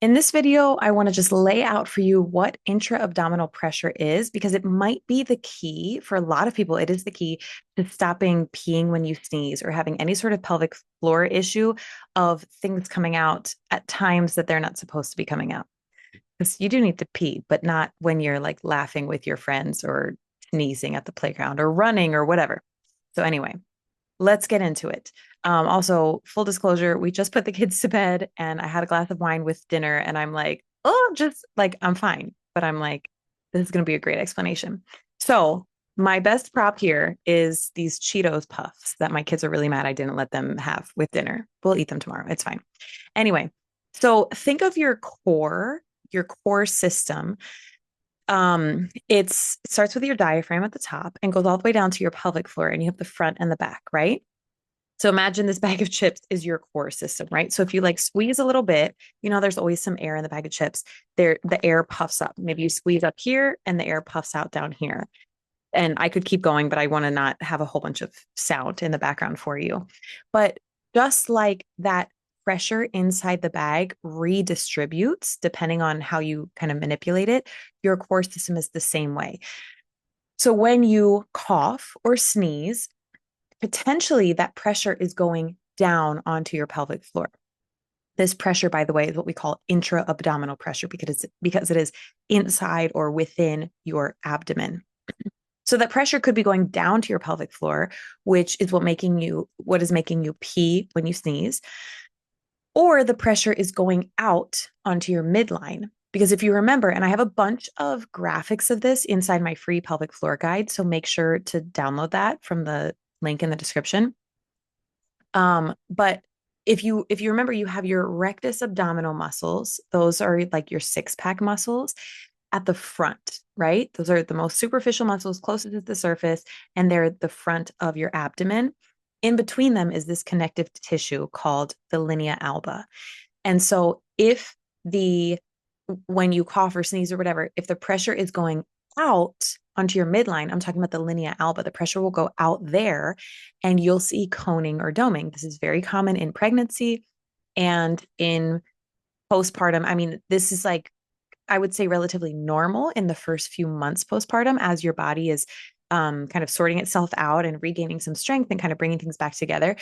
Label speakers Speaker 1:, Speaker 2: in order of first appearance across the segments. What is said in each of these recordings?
Speaker 1: In this video, I want to just lay out for you what intra-abdominal pressure is because it might be the key for a lot of people. It is the key to stopping peeing when you sneeze or having any sort of pelvic floor issue of things coming out at times that they're not supposed to be coming out. Because you do need to pee, but not when you're like laughing with your friends or sneezing at the playground or running or whatever. So, anyway, let's get into it. Also, full disclosure, we just put the kids to bed and I had a glass of wine with dinner, and I'm like, oh, just like I'm fine. But I'm like, this is going to be a great explanation. So, my best prop here is these Cheetos puffs that my kids are really mad I didn't let them have with dinner. We'll eat them tomorrow. It's fine. Anyway, so think of your core system. It starts with your diaphragm at the top and goes all the way down to your pelvic floor, and you have the front and the back, right? So imagine this bag of chips is your core system, right? So if you like squeeze a little bit, there's always some air in the bag of chips. There, the air puffs up. Maybe you squeeze up here and the air puffs out down here. And I could keep going, but I want to not have a whole bunch of sound in the background for you. But just like that pressure inside the bag redistributes depending on how you kind of manipulate it, your core system is the same way. So when you cough or sneeze, potentially that pressure is going down onto your pelvic floor. This pressure, by the way, is what we call intra-abdominal pressure because it is inside or within your abdomen. So that pressure could be going down to your pelvic floor, which is what is making you pee when you sneeze, or the pressure is going out onto your midline. Because if you remember, and I have a bunch of graphics of this inside my free pelvic floor guide, so make sure to download that from the link in the description. But if you remember, you have your rectus abdominal muscles. Those are like your six-pack muscles at the front, right? Those are the most superficial muscles closest to the surface, and they're the front of your abdomen. In between them is this connective tissue called the linea alba. And so when you cough or sneeze or whatever, if the pressure is going out onto your midline, I'm talking about the linea alba, the pressure will go out there and you'll see coning or doming. This is very common in pregnancy and in postpartum. I mean, this is like, I would say relatively normal in the first few months postpartum as your body is kind of sorting itself out and regaining some strength and kind of bringing things back together.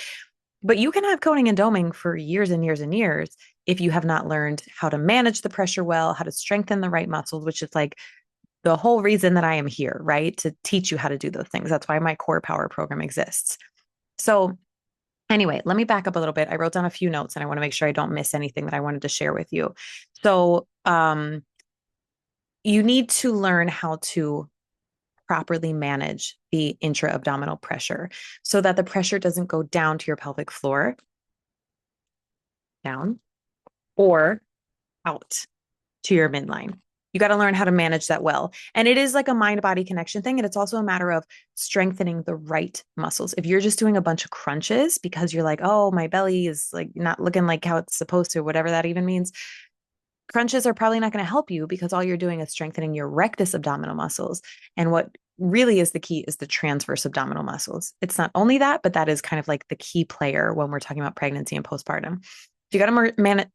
Speaker 1: But you can have coning and doming for years and years and years if you have not learned how to manage the pressure well, how to strengthen the right muscles, which is like the whole reason that I am here, right? To teach you how to do those things. That's why my core power program exists. So anyway, let me back up a little bit. I wrote down a few notes and I want to make sure I don't miss anything that I wanted to share with you. So you need to learn how to properly manage the intra-abdominal pressure so that the pressure doesn't go down to your pelvic floor, down, or out to your midline. You got to learn how to manage that well. And it is like a mind-body connection thing. And it's also a matter of strengthening the right muscles. If you're just doing a bunch of crunches because you're like, oh, my belly is like not looking like how it's supposed to, whatever that even means, crunches are probably not going to help you because all you're doing is strengthening your rectus abdominal muscles. And what really is the key is the transverse abdominal muscles. It's not only that, but that is kind of like the key player when we're talking about pregnancy and postpartum. You got to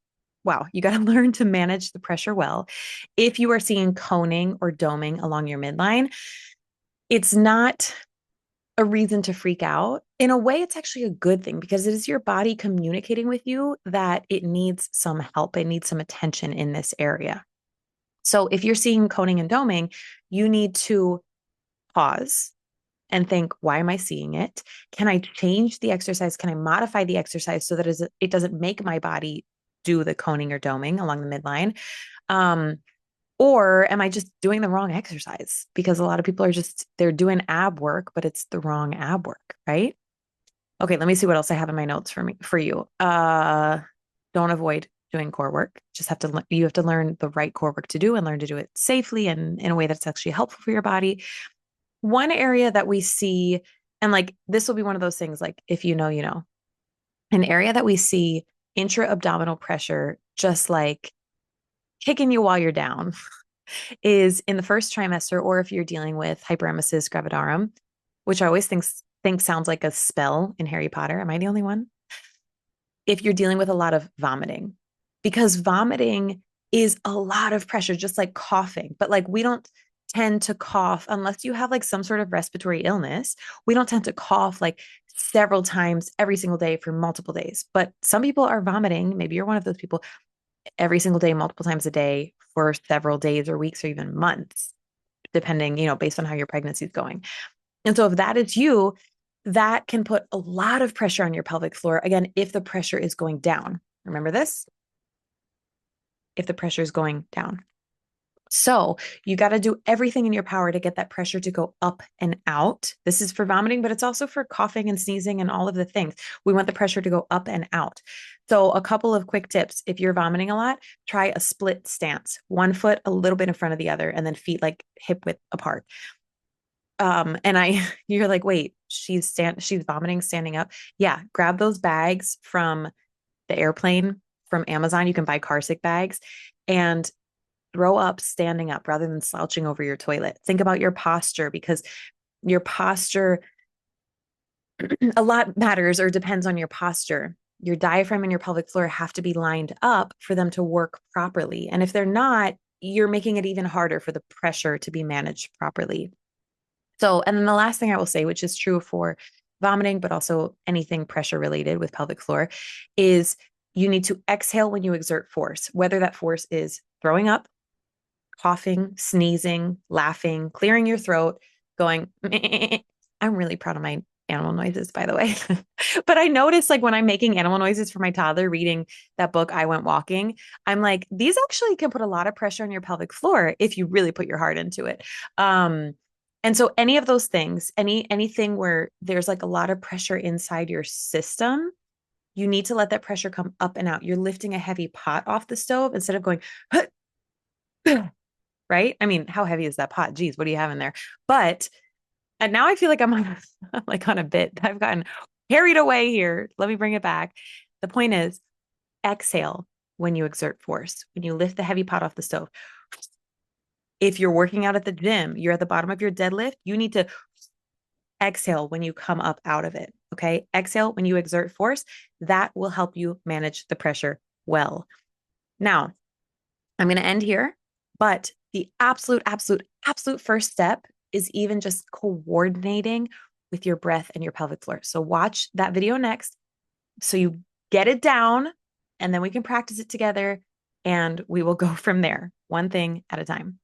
Speaker 1: you got to learn to manage the pressure well. If you are seeing coning or doming along your midline, it's not a reason to freak out. In a way, it's actually a good thing because it is your body communicating with you that it needs some help. It needs some attention in this area. So if you're seeing coning and doming, you need to pause and think, why am I seeing it? Can I change the exercise? Can I modify the exercise so that it doesn't make my body do the coning or doming along the midline? Or am I just doing the wrong exercise? Because a lot of people they're doing ab work, but it's the wrong ab work, right? Okay, let me see what else I have in my notes for you. Don't avoid doing core work. You have to learn the right core work to do and learn to do it safely and in a way that's actually helpful for your body. One area that we see, and like this will be one of those things, like if you know, you know, an area that we see intra-abdominal pressure, just like kicking you while you're down, is in the first trimester, or if you're dealing with hyperemesis gravidarum, which I always think sounds like a spell in Harry Potter. Am I the only one? If you're dealing with a lot of vomiting, because vomiting is a lot of pressure, just like coughing. But like we don't tend to cough unless you have like some sort of respiratory illness. We don't tend to cough like several times every single day for multiple days. But some people are vomiting. Maybe you're one of those people every single day, multiple times a day for several days or weeks or even months, depending, based on how your pregnancy is going. And so if that is you, that can put a lot of pressure on your pelvic floor. Again, if the pressure is going down. Remember this? If the pressure is going down. So you got to do everything in your power to get that pressure to go up and out. This is for vomiting, but it's also for coughing and sneezing and all of the things. We want the pressure to go up and out. So a couple of quick tips. If you're vomiting a lot, try a split stance, one foot a little bit in front of the other, and then feet like hip width apart. You're like, wait, she's vomiting standing up. Yeah, grab those bags from the airplane from Amazon. You can buy carsick bags and throw up standing up rather than slouching over your toilet. Think about your posture because your posture a lot matters or depends on your posture. Your diaphragm and your pelvic floor have to be lined up for them to work properly. And if they're not, you're making it even harder for the pressure to be managed properly. So, and then the last thing I will say, which is true for vomiting, but also anything pressure related with pelvic floor, is you need to exhale when you exert force, whether that force is throwing up, coughing, sneezing, laughing, clearing your throat, going, meh. I'm really proud of my animal noises, by the way. But I noticed like when I'm making animal noises for my toddler reading that book, I Went Walking, I'm like, these actually can put a lot of pressure on your pelvic floor if you really put your heart into it. And so any of those things, anything where there's like a lot of pressure inside your system, you need to let that pressure come up and out. You're lifting a heavy pot off the stove instead of going, right? I mean, how heavy is that pot? Geez, what do you have in there? But and now I feel like I'm on like on a bit. I've gotten carried away here. Let me bring it back. The point is, exhale when you exert force. When you lift the heavy pot off the stove. If you're working out at the gym, you're at the bottom of your deadlift, you need to exhale when you come up out of it. Okay. Exhale when you exert force. That will help you manage the pressure well. Now, I'm going to end here, but the absolute, absolute, absolute first step is even just coordinating with your breath and your pelvic floor. So watch that video next so you get it down and then we can practice it together and we will go from there, one thing at a time.